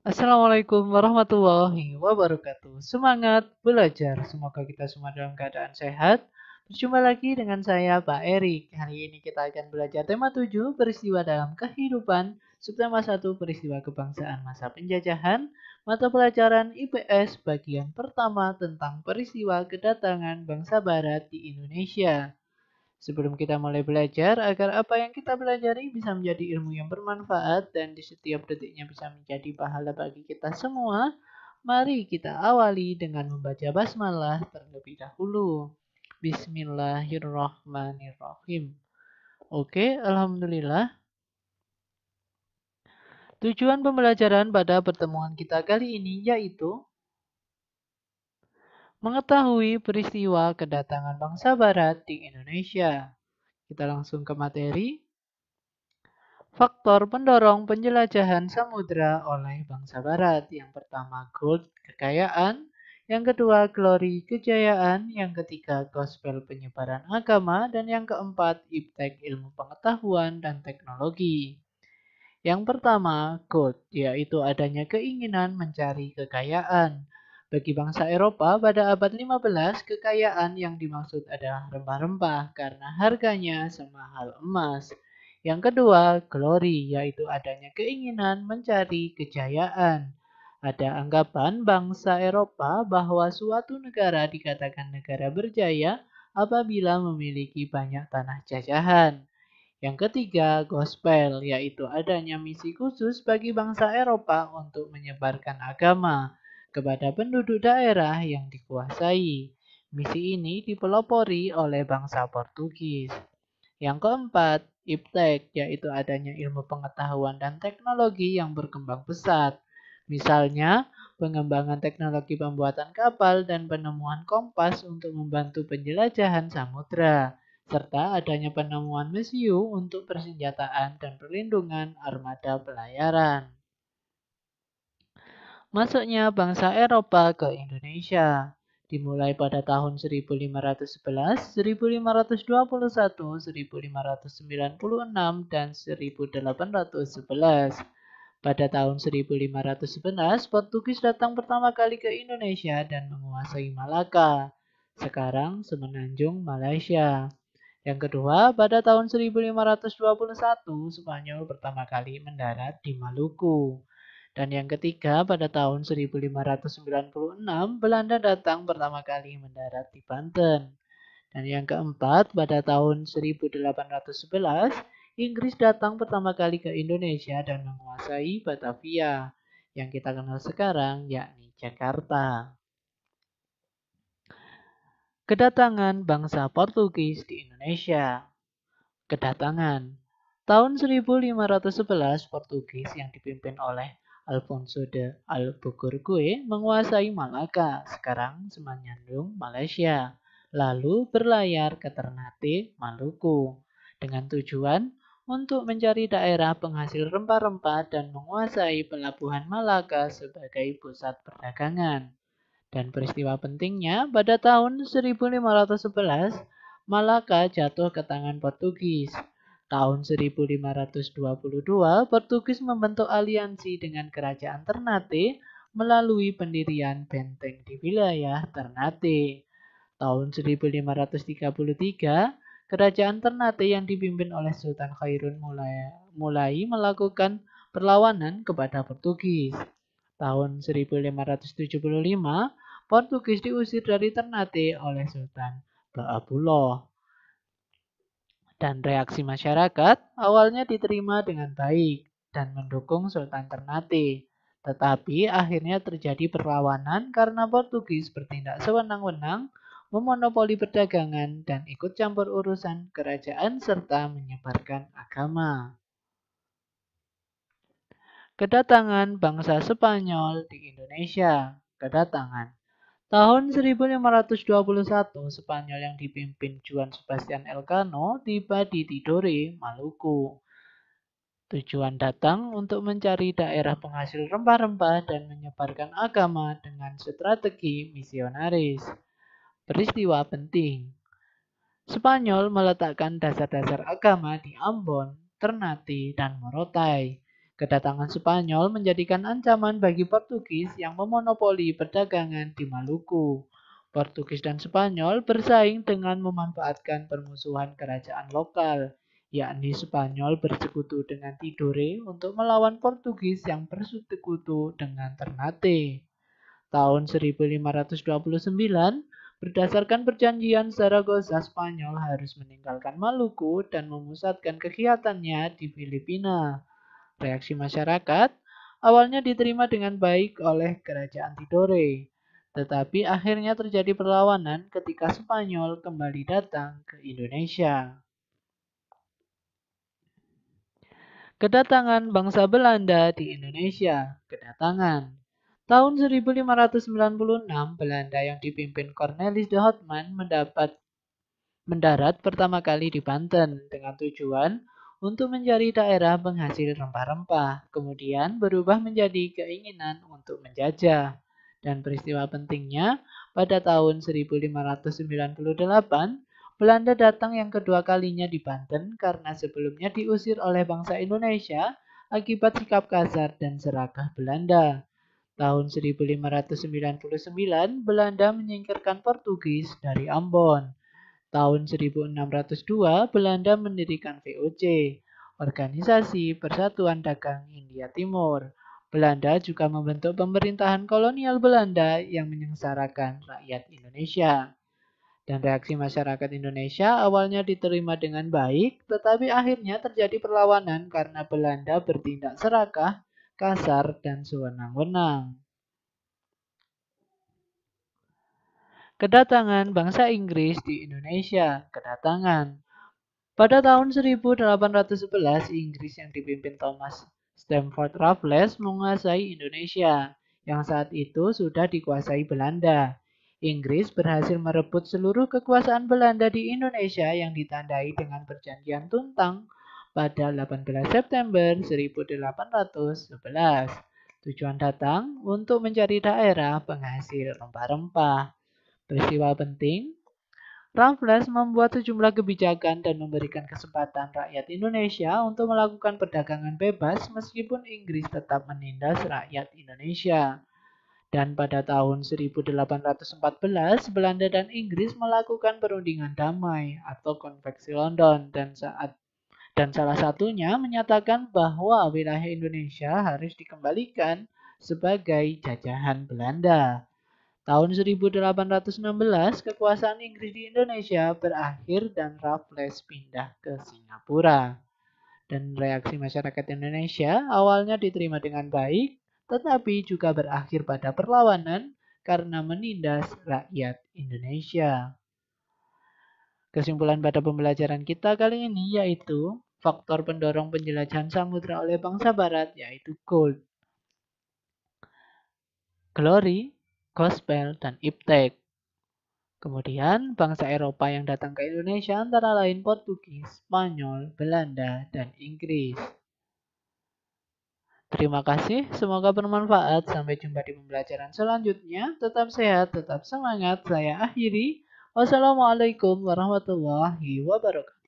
Assalamualaikum warahmatullahi wabarakatuh. Semangat belajar. Semoga kita semua dalam keadaan sehat. Berjumpa lagi dengan saya, Pak Erik. Hari ini kita akan belajar tema 7, peristiwa dalam kehidupan. Subtema 1, peristiwa kebangsaan masa penjajahan. Mata pelajaran IPS bagian pertama tentang peristiwa kedatangan bangsa barat di Indonesia. Sebelum kita mulai belajar, agar apa yang kita pelajari bisa menjadi ilmu yang bermanfaat dan di setiap detiknya bisa menjadi pahala bagi kita semua, mari kita awali dengan membaca basmalah terlebih dahulu. Bismillahirrahmanirrahim. Oke, Alhamdulillah. Tujuan pembelajaran pada pertemuan kita kali ini yaitu mengetahui peristiwa kedatangan bangsa barat di Indonesia. Kita langsung ke materi. Faktor pendorong penjelajahan samudra oleh bangsa barat. Yang pertama gold, kekayaan. Yang kedua glory, kejayaan. Yang ketiga gospel, penyebaran agama. Dan yang keempat iptek, ilmu pengetahuan dan teknologi. Yang pertama gold, yaitu adanya keinginan mencari kekayaan. Bagi bangsa Eropa pada abad 15, kekayaan yang dimaksud adalah rempah-rempah karena harganya semahal emas. Yang kedua, glory, yaitu adanya keinginan mencari kejayaan. Ada anggapan bangsa Eropa bahwa suatu negara dikatakan negara berjaya apabila memiliki banyak tanah jajahan. Yang ketiga, gospel, yaitu adanya misi khusus bagi bangsa Eropa untuk menyebarkan agama kepada penduduk daerah yang dikuasai. Misi ini dipelopori oleh bangsa Portugis. Yang keempat, iptek, yaitu adanya ilmu pengetahuan dan teknologi yang berkembang pesat. Misalnya, pengembangan teknologi pembuatan kapal dan penemuan kompas untuk membantu penjelajahan samudra, serta adanya penemuan mesiu untuk persenjataan dan perlindungan armada pelayaran. Masuknya bangsa Eropa ke Indonesia dimulai pada tahun 1511, 1521, 1596, dan 1811. Pada tahun 1511, Portugis datang pertama kali ke Indonesia dan menguasai Malaka, sekarang Semenanjung Malaysia. Yang kedua, pada tahun 1521, Spanyol pertama kali mendarat di Maluku. Dan yang ketiga, pada tahun 1596, Belanda datang pertama kali mendarat di Banten. Dan yang keempat, pada tahun 1811, Inggris datang pertama kali ke Indonesia dan menguasai Batavia, yang kita kenal sekarang yakni Jakarta. Kedatangan bangsa Portugis di Indonesia. Kedatangan tahun 1511, Portugis yang dipimpin oleh Alfonso de Albuquerque menguasai Malaka, sekarang Semenanjung Malaysia, lalu berlayar ke Ternate, Maluku, dengan tujuan untuk mencari daerah penghasil rempah-rempah dan menguasai pelabuhan Malaka sebagai pusat perdagangan. Dan peristiwa pentingnya, pada tahun 1511, Malaka jatuh ke tangan Portugis. Tahun 1522, Portugis membentuk aliansi dengan kerajaan Ternate melalui pendirian benteng di wilayah Ternate. Tahun 1533, kerajaan Ternate yang dipimpin oleh Sultan Khairun mulai melakukan perlawanan kepada Portugis. Tahun 1575, Portugis diusir dari Ternate oleh Sultan Baabullah. Dan reaksi masyarakat awalnya diterima dengan baik dan mendukung Sultan Ternate. Tetapi akhirnya terjadi perlawanan karena Portugis bertindak sewenang-wenang, memonopoli perdagangan, dan ikut campur urusan kerajaan serta menyebarkan agama. Kedatangan bangsa Spanyol di Indonesia. Kedatangan tahun 1521, Spanyol yang dipimpin Juan Sebastian Elcano tiba di Tidore, Maluku. Tujuan datang untuk mencari daerah penghasil rempah-rempah dan menyebarkan agama dengan strategi misionaris. Peristiwa penting. Spanyol meletakkan dasar-dasar agama di Ambon, Ternate, dan Morotai. Kedatangan Spanyol menjadikan ancaman bagi Portugis yang memonopoli perdagangan di Maluku. Portugis dan Spanyol bersaing dengan memanfaatkan permusuhan kerajaan lokal, yakni Spanyol bersekutu dengan Tidore untuk melawan Portugis yang bersekutu dengan Ternate. Tahun 1529, berdasarkan perjanjian Zaragoza, Spanyol harus meninggalkan Maluku dan memusatkan kegiatannya di Filipina. Reaksi masyarakat awalnya diterima dengan baik oleh kerajaan Tidore, tetapi akhirnya terjadi perlawanan ketika Spanyol kembali datang ke Indonesia. Kedatangan bangsa Belanda di Indonesia. Tahun 1596, Belanda yang dipimpin Cornelis de Houtman mendarat pertama kali di Banten dengan tujuan untuk mencari daerah penghasil rempah-rempah, kemudian berubah menjadi keinginan untuk menjajah. Dan peristiwa pentingnya, pada tahun 1598, Belanda datang yang kedua kalinya di Banten karena sebelumnya diusir oleh bangsa Indonesia akibat sikap kasar dan serakah Belanda. Tahun 1599, Belanda menyingkirkan Portugis dari Ambon. Tahun 1602, Belanda mendirikan VOC, Organisasi Persatuan Dagang Hindia Timur. Belanda juga membentuk pemerintahan kolonial Belanda yang menyengsarakan rakyat Indonesia. Dan reaksi masyarakat Indonesia awalnya diterima dengan baik, tetapi akhirnya terjadi perlawanan karena Belanda bertindak serakah, kasar, dan sewenang-wenang. Kedatangan bangsa Inggris di Indonesia. Pada tahun 1811, Inggris yang dipimpin Thomas Stamford Raffles menguasai Indonesia, yang saat itu sudah dikuasai Belanda. Inggris berhasil merebut seluruh kekuasaan Belanda di Indonesia yang ditandai dengan Perjanjian Tuntang pada 18 September 1811. Tujuan datang untuk mencari daerah penghasil rempah-rempah. Peristiwa penting, Raffles membuat sejumlah kebijakan dan memberikan kesempatan rakyat Indonesia untuk melakukan perdagangan bebas meskipun Inggris tetap menindas rakyat Indonesia. Dan pada tahun 1814, Belanda dan Inggris melakukan perundingan damai atau Konveksi London dan salah satunya menyatakan bahwa wilayah Indonesia harus dikembalikan sebagai jajahan Belanda. Tahun 1816, kekuasaan Inggris di Indonesia berakhir dan Raffles pindah ke Singapura. Dan reaksi masyarakat Indonesia awalnya diterima dengan baik, tetapi juga berakhir pada perlawanan karena menindas rakyat Indonesia. Kesimpulan pada pembelajaran kita kali ini yaitu faktor pendorong penjelajahan samudra oleh bangsa barat yaitu gold, glory, gospel, dan iptek. Kemudian bangsa Eropa yang datang ke Indonesia antara lain Portugis, Spanyol, Belanda, dan Inggris. Terima kasih, semoga bermanfaat. Sampai jumpa di pembelajaran selanjutnya. Tetap sehat, tetap semangat. Saya akhiri. Wassalamualaikum warahmatullahi wabarakatuh.